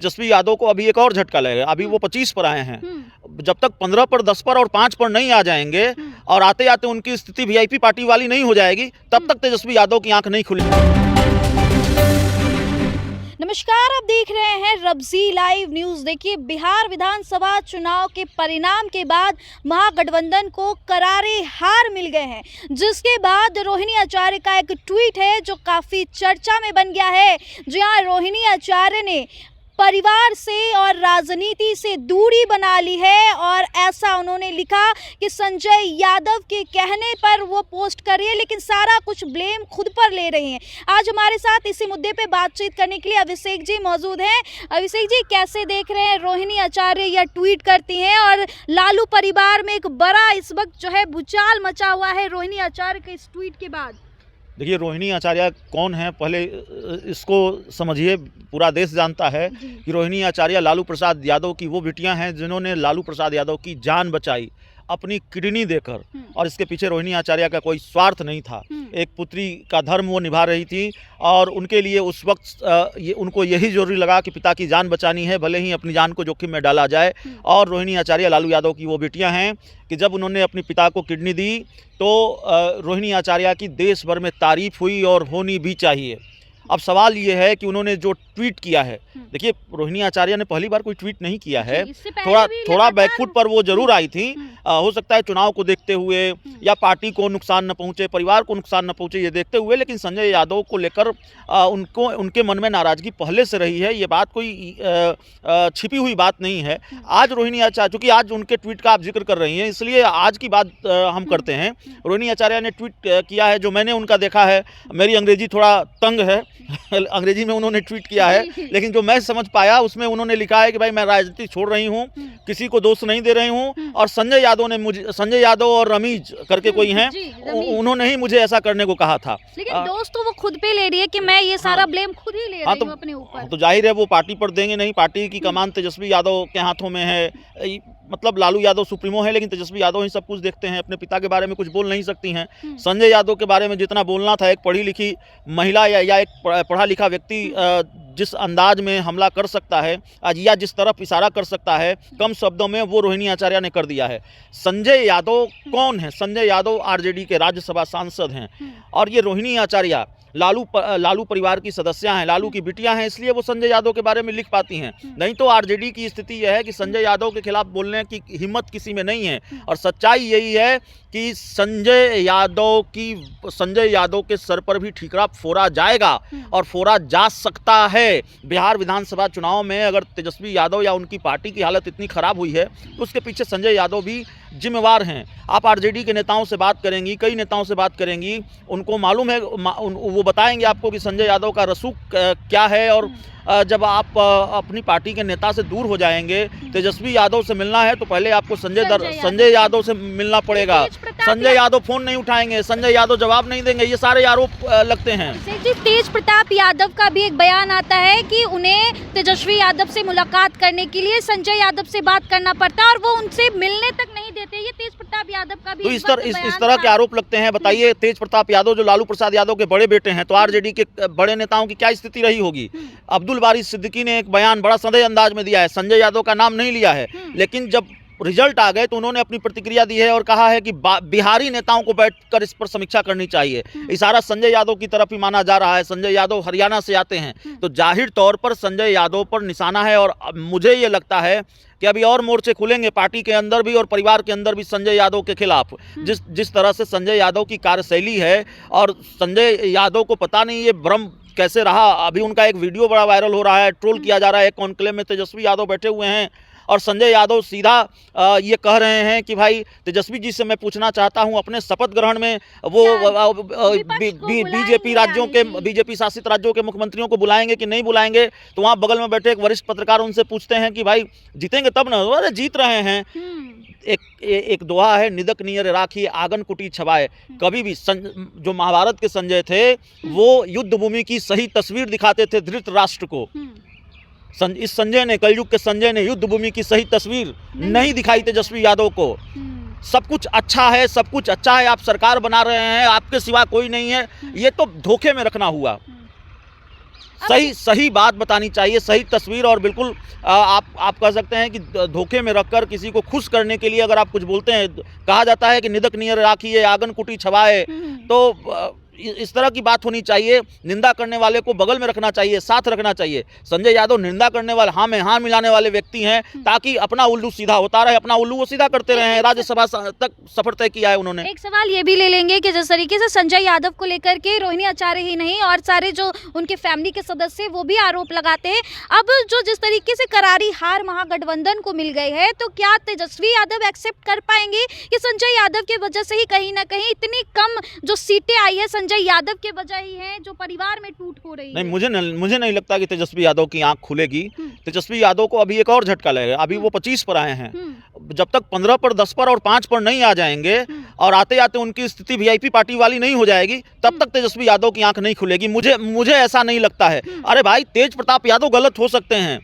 तेजस्वी यादव को अभी एक और झटका लगेगा। अभी वो 25 पर आए हैं, जब तक 15 पर, 10 पर और 5 पर नहीं आ जाएंगे और आते आते उनकी स्थिति वीआईपी पार्टी वाली नहीं हो जाएगी, तब तक तेजस्वी यादव की आंख नहीं खुलेगी। नमस्कार, आप देख रहे हैं रब्जी लाइव न्यूज। देखिए, बिहार विधानसभा चुनाव के परिणाम के बाद महागठबंधन को करारे हार मिल गए हैं, जिसके बाद रोहिणी आचार्य का एक ट्वीट है जो काफी चर्चा में बन गया है। जहां रोहिणी आचार्य ने परिवार से और राजनीति से दूरी बना ली है और ऐसा उन्होंने लिखा कि संजय यादव के कहने पर वो पोस्ट कर रही है, लेकिन सारा कुछ ब्लेम खुद पर ले रही हैं। आज हमारे साथ इसी मुद्दे पे बातचीत करने के लिए अभिषेक जी मौजूद हैं। अभिषेक जी, कैसे देख रहे हैं रोहिणी आचार्य यह ट्वीट करती हैं और लालू परिवार में एक बड़ा इस वक्त जो है भूचाल मचा हुआ है रोहिणी आचार्य के इस ट्वीट के बाद? देखिए, रोहिणी आचार्य कौन है पहले इसको समझिए। पूरा देश जानता है कि रोहिणी आचार्य लालू प्रसाद यादव की वो बिटियां हैं जिन्होंने लालू प्रसाद यादव की जान बचाई अपनी किडनी देकर, और इसके पीछे रोहिणी आचार्य का कोई स्वार्थ नहीं था। एक पुत्री का धर्म वो निभा रही थी और उनके लिए उस वक्त उनको यही जरूरी लगा कि पिता की जान बचानी है, भले ही अपनी जान को जोखिम में डाला जाए। और रोहिणी आचार्य लालू यादव की वो बेटियां हैं कि जब उन्होंने अपने पिता को किडनी दी तो रोहिणी आचार्य की देश भर में तारीफ हुई और होनी भी चाहिए। अब सवाल ये है कि उन्होंने जो ट्वीट किया है, देखिए रोहिणी आचार्य ने पहली बार कोई ट्वीट नहीं किया है, थोड़ा बैकफुट पर वो जरूर आई थी। हो सकता है चुनाव को देखते हुए या पार्टी को नुकसान न पहुंचे, परिवार को नुकसान न पहुंचे, ये देखते हुए, लेकिन संजय यादव को लेकर उनके मन में नाराजगी पहले से रही है। ये बात कोई छिपी हुई बात नहीं है। आज रोहिणी आचार्य, चूंकि आज उनके ट्वीट का आप जिक्र कर रही हैं, इसलिए आज की बात हम करते हैं। रोहिणी आचार्य ने ट्वीट किया है, जो मैंने उनका देखा है, मेरी अंग्रेजी थोड़ा तंग है, अंग्रेजी में उन्होंने ट्वीट किया है, लेकिन जो मैं समझ पाया उसमें उन्होंने लिखा है कि भाई मैं राजनीति छोड़ रही हूं, किसी को दोष नहीं दे रही हूं, और संजय यादव और रमीज करके कोई हैं, उन्होंने ही मुझे ऐसा करने को कहा था। लेकिन दोस्त तो वो खुद पे ले रही है कि मैं ये सारा ब्लेम खुद ही ले रही हूं अपने ऊपर। तो जाहिर है वो पार्टी पर देंगे नहीं, पार्टी की कमान तेजस्वी यादव के हाथों में है। मतलब लालू यादव सुप्रीमो है, लेकिन तेजस्वी यादव ही सब कुछ देखते हैं, अपने पिता के बारे में कुछ बोल नहीं सकती हैं। संजय यादव के बारे में जितना बोलना था, एक पढ़ी लिखी महिला या एक पढ़ा लिखा व्यक्ति जिस अंदाज में हमला कर सकता है या जिस तरफ इशारा कर सकता है, कम शब्दों में वो रोहिणी आचार्य ने कर दिया है। संजय यादव कौन है? संजय यादव आरजेडी के राज्यसभा सांसद हैं, और ये रोहिणी आचार्य लालू परिवार की सदस्य हैं, लालू की बिटियां हैं, इसलिए वो संजय यादव के बारे में लिख पाती हैं। नहीं तो आरजेडी की स्थिति यह है कि संजय यादव के खिलाफ बोलने की हिम्मत किसी में नहीं है। और सच्चाई यही है कि संजय यादव के सर पर भी ठीकरा फोड़ा जाएगा, और फोड़ा जा सकता है। बिहार विधानसभा चुनाव में अगर तेजस्वी यादव या उनकी पार्टी की हालत इतनी खराब हुई है तो उसके पीछे संजय यादव भी जिम्मेवार हैं। आप आरजेडी के नेताओं से बात करेंगी, कई नेताओं से बात करेंगी, उनको मालूम है, वो बताएंगे आपको कि संजय यादव का रसूख क्या है। और जब आप अपनी पार्टी के नेता से दूर हो जाएंगे, तेजस्वी यादव से मिलना है तो पहले आपको संजय यादव से मिलना पड़ेगा। संजय यादव फोन नहीं उठाएंगे, संजय यादव जवाब नहीं देंगे, ये सारे आरोप लगते हैं। तेज प्रताप यादव का भी एक बयान आता है कि उन्हें तेजस्वी यादव से मुलाकात करने के लिए संजय यादव से बात करना पड़ता है और वो उनसे मिलने तक नहीं देते। ये तेज प्रताप यादव का भी तो इस तरह के आरोप लगते हैं। बताइए, तेज प्रताप यादव जो लालू प्रसाद यादव के बड़े बेटे हैं, तो आरजेडी के बड़े नेताओं की क्या स्थिति रही होगी? अब्दुल बारी सिद्दीकी ने एक बयान बड़ा संदेह अंदाज में दिया है, संजय यादव का नाम नहीं लिया है, लेकिन जब रिजल्ट आ गए तो उन्होंने अपनी प्रतिक्रिया दी है और कहा है कि बिहारी नेताओं को बैठकर इस पर समीक्षा करनी चाहिए। इशारा संजय यादव की तरफ ही माना जा रहा है। संजय यादव हरियाणा से आते हैं, तो जाहिर तौर पर संजय यादव पर निशाना है। और मुझे ये लगता है कि अभी और मोर्चे खुलेंगे पार्टी के अंदर भी और परिवार के अंदर भी संजय यादव के खिलाफ। जिस तरह से संजय यादव की कार्यशैली है, और संजय यादव को पता नहीं ये भ्रम कैसे रहा। अभी उनका एक वीडियो बड़ा वायरल हो रहा है, ट्रोल किया जा रहा है। एक कॉन्क्लेव में तेजस्वी यादव बैठे हुए हैं और संजय यादव सीधा ये कह रहे हैं कि भाई तेजस्वी जी से मैं पूछना चाहता हूं, अपने शपथ ग्रहण में वो बीजेपी शासित राज्यों के मुख्यमंत्रियों को बुलाएंगे कि नहीं बुलाएंगे? तो वहां बगल में बैठे एक वरिष्ठ पत्रकार उनसे पूछते हैं कि भाई जीतेंगे तब ना? अरे जीत रहे हैं। एक दोहा है, निदक नियर राखी आंगन कुटी छवाए। कभी भी जो महाभारत के संजय थे वो युद्ध भूमि की सही तस्वीर दिखाते थे धृतराष्ट्र को। इस संजय ने, कलयुग के संजय ने युद्ध भूमि की सही तस्वीर नहीं दिखाई तेजस्वी यादव को। सब कुछ अच्छा है, सब कुछ अच्छा है, आप सरकार बना रहे हैं, आपके सिवा कोई नहीं है, ये तो धोखे में रखना हुआ। सही बात बतानी चाहिए, सही तस्वीर। और बिल्कुल आप कह सकते हैं कि धोखे में रखकर किसी को खुश करने के लिए अगर आप कुछ बोलते हैं, कहा जाता है कि निदक नियर राखिए आंगन कुटी छवाए, तो इस तरह की बात होनी चाहिए। निंदा करने वाले को बगल में रखना चाहिए, साथ रखना चाहिए। संजय यादव निंदा करने वाले, हाँ में हाँ मिलाने वाले व्यक्ति हैं, ताकि अपना उल्लू सीधा होता रहे, अपना उल्लू वो सीधा करते रहे। राज्यसभा तक सफर तय किया है उन्होंने। एक सवाल ये भी ले लेंगे कि जिस तरीके से संजय यादव को लेकर के रोहिणी आचार्य ही नहीं और सारे जो उनके फैमिली के सदस्य वो भी आरोप लगाते हैं, अब जो जिस तरीके से करारी हार महागठबंधन को मिल गई है, तो क्या तेजस्वी यादव एक्सेप्ट कर पाएंगे कि संजय यादव की वजह से ही कहीं ना कहीं इतनी कम जो सीटें आई है संजय यादव के वजह ही है, जो परिवार में टूट हो रही है? मुझे नहीं लगता कि तेजस्वी यादव की आंख खुलेगी। तेजस्वी यादव को अभी एक और झटका लगेगा। अभी वो 25 पर आए हैं, जब तक 15 पर, 10 पर और 5 पर नहीं आ जाएंगे और आते आते उनकी स्थिति वीआईपी पार्टी वाली नहीं हो जाएगी, तब तक तेजस्वी यादव की आंख नहीं खुलेगी। मुझे ऐसा नहीं लगता है। अरे भाई, तेज प्रताप यादव गलत हो सकते हैं,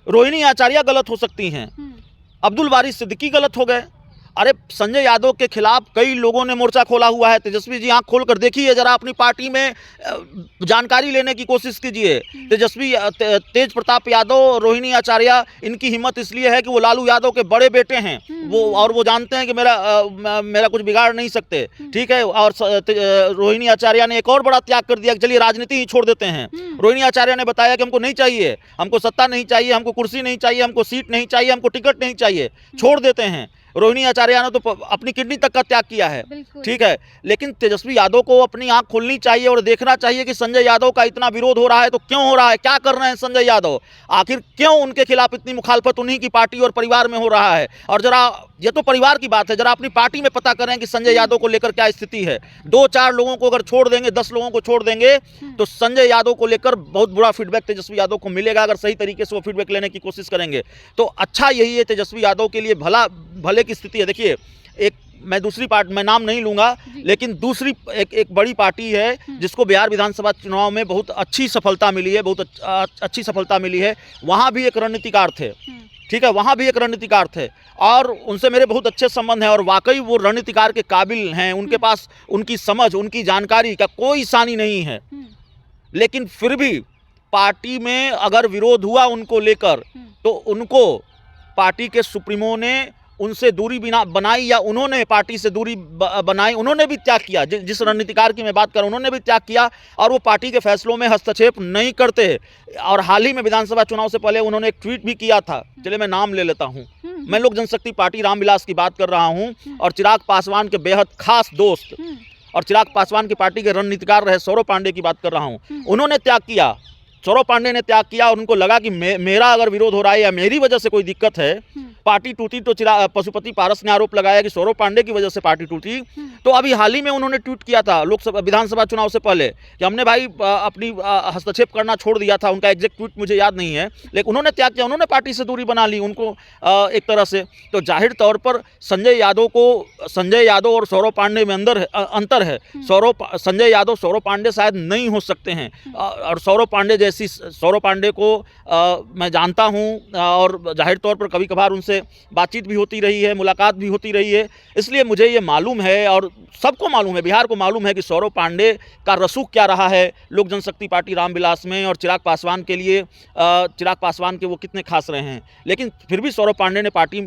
रोहिणी आचार्य गलत हो सकती हैं, अब्दुल बारी सिद्दीकी गलत हो गए। अरे संजय यादव के खिलाफ कई लोगों ने मोर्चा खोला हुआ है। तेजस्वी जी आंख खोलकर देखिए जरा, अपनी पार्टी में जानकारी लेने की कोशिश कीजिए। तेजस्वी तेज प्रताप यादव, रोहिणी आचार्य, इनकी हिम्मत इसलिए है कि वो लालू यादव के बड़े बेटे हैं, वो जानते हैं कि मेरा कुछ बिगाड़ नहीं सकते, ठीक है। और रोहिणी आचार्य ने एक और बड़ा त्याग कर दिया कि चलिए राजनीति ही छोड़ देते हैं। रोहिणी आचार्य ने बताया कि हमको नहीं चाहिए, हमको सत्ता नहीं चाहिए, हमको कुर्सी नहीं चाहिए, हमको सीट नहीं चाहिए, हमको टिकट नहीं चाहिए, छोड़ देते हैं। रोहिणी आचार्य ने तो अपनी किडनी तक का त्याग किया है, ठीक है। लेकिन तेजस्वी यादव को अपनी आंख खोलनी चाहिए और देखना चाहिए कि संजय यादव का इतना विरोध हो रहा है तो क्यों हो रहा है, क्या कर रहे हैं संजय यादव, आखिर क्यों उनके खिलाफ इतनी मुखालफत उन्हीं की पार्टी और परिवार में हो रहा है। और जरा, ये तो परिवार की बात है, जरा अपनी पार्टी में पता करें कि संजय यादव को लेकर क्या स्थिति है। 2-4 लोगों को अगर छोड़ देंगे, 10 लोगों को छोड़ देंगे, तो संजय यादव को लेकर बहुत बुरा फीडबैक तेजस्वी यादव को मिलेगा। अगर सही तरीके से वो फीडबैक लेने की कोशिश करेंगे तो अच्छा यही है तेजस्वी यादव के लिए, भले की स्थिति है। देखिए, मैं दूसरी पार्टी, मैं नाम नहीं लूंगा, लेकिन दूसरी एक बड़ी पार्टी है जिसको बिहार विधानसभा चुनाव में बहुत अच्छी सफलता मिली है, बहुत अच्छी सफलता मिली है। वहाँ भी एक रणनीतिकार थे, ठीक है, वहाँ भी एक रणनीतिकार थे और उनसे मेरे बहुत अच्छे संबंध हैं और वाकई वो रणनीतिकार के काबिल हैं। उनके पास उनकी समझ, उनकी जानकारी का कोई सानी नहीं है। लेकिन फिर भी पार्टी में अगर विरोध हुआ उनको लेकर, तो उनको पार्टी के सुप्रीमो ने उनसे दूरी बनाई या उन्होंने पार्टी से दूरी बनाई, उन्होंने भी त्याग किया। जिस रणनीतिकार की मैं बात कर रहा हूं, उन्होंने भी त्याग किया और वो पार्टी के फैसलों में हस्तक्षेप नहीं करते। और हाल ही में विधानसभा चुनाव से पहले उन्होंने एक ट्वीट भी किया था, चलिए मैं नाम ले लेता हूं, मैं लोक जनशक्ति पार्टी रामविलास की बात कर रहा हूं और चिराग पासवान के बेहद खास दोस्त और चिराग पासवान की पार्टी के रणनीतिकार रहे सौरभ पांडे की बात कर रहा हूं। उन्होंने त्याग किया, सौरभ पांडे ने त्याग किया और उनको लगा कि मेरा अगर विरोध हो रहा है या मेरी वजह से कोई दिक्कत है, पार्टी टूटी, तो पशुपति पारस ने आरोप लगाया कि सौरभ पांडे की वजह से पार्टी टूटी। तो अभी हाल ही में उन्होंने ट्वीट किया था लोकसभा विधानसभा चुनाव से पहले कि हमने भाई अपनी हस्तक्षेप करना छोड़ दिया था। उनका एग्जैक्ट ट्वीट मुझे याद नहीं है, लेकिन उन्होंने त्याग किया, उन्होंने पार्टी से दूरी बना ली उनको एक तरह से। तो जाहिर तौर पर संजय यादव और सौरभ पांडे में अंतर है। संजय यादव सौरभ पांडे शायद नहीं हो सकते हैं और सौरभ पांडे को मैं जानता हूं और जाहिर तौर पर कभी कभार उनसे बातचीत भी होती रही है, मुलाकात भी होती रही है। इसलिए मुझे ये मालूम है और सबको मालूम है, बिहार को मालूम है कि सौरभ पांडे का रसूख क्या रहा है लोक जनशक्ति पार्टी रामविलास में और चिराग पासवान के लिए, चिराग पासवान के वो कितने खास रहे हैं। लेकिन फिर भी सौरभ पांडे ने पार्टी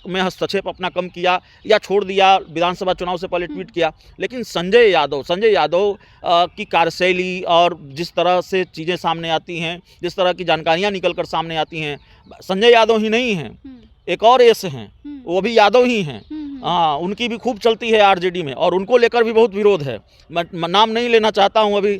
में हस्तक्षेप अपना कम किया या छोड़ दिया, विधानसभा चुनाव से पहले ट्वीट किया। लेकिन संजय यादव की कार्यशैली और जिस तरह से चीज़ें सामने आती हैं, जिस तरह की जानकारियाँ निकल कर सामने आती हैं, संजय यादव ही नहीं हैं, एक और एस हैं, वो भी यादव ही हैं। हाँ, उनकी भी खूब चलती है आरजेडी में और उनको लेकर भी बहुत विरोध है। मैं नाम नहीं लेना चाहता हूं। अभी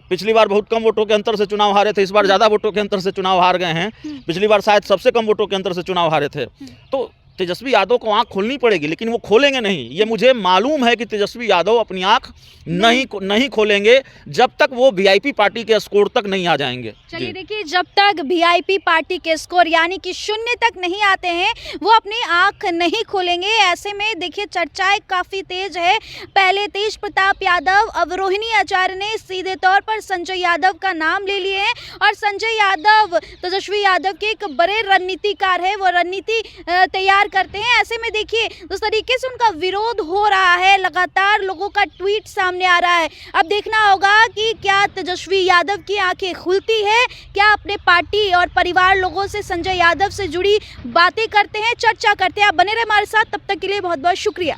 पिछली बार बहुत कम वोटों के अंतर से चुनाव हारे थे, इस बार ज़्यादा वोटों के अंतर से चुनाव हार गए हैं। पिछली बार शायद सबसे कम वोटों के अंतर से चुनाव हारे थे। तो तेजस्वी यादव को आंख खोलनी पड़ेगी, लेकिन वो खोलेंगे नहीं। ये मुझे मालूम है कि तेजस्वी यादव अपनी आंख नहीं खोलेंगे जब तक वो वीआईपी पार्टी के स्कोर तक नहीं आ जाएंगे। चलिए देखिए, जब तक वीआईपी पार्टी के स्कोर यानी कि 0 तक नहीं आते हैं, वो अपनी आंख नहीं खोलेंगे। ऐसे में देखिए चर्चाएं काफ़ी तेज है। पहले तेज प्रताप यादव, अब रोहिणी आचार्य ने सीधे तौर पर संजय यादव का नाम ले लिए हैं और संजय यादव तेजस्वी यादव के एक बड़े रणनीतिकार है, वो रणनीति तैयार करते हैं। ऐसे में देखिए जिस तरीके से उनका विरोध हो रहा है, लगातार लोगों का ट्वीट सामने आ रहा है। अब देखना होगा कि क्या तेजस्वी यादव की आंखें खुलती है, क्या अपने पार्टी और परिवार लोगों से संजय यादव से जुड़ी बातें करते हैं, चर्चा करते हैं। आप बने रहे हमारे साथ, तब तक के लिए बहुत बहुत शुक्रिया।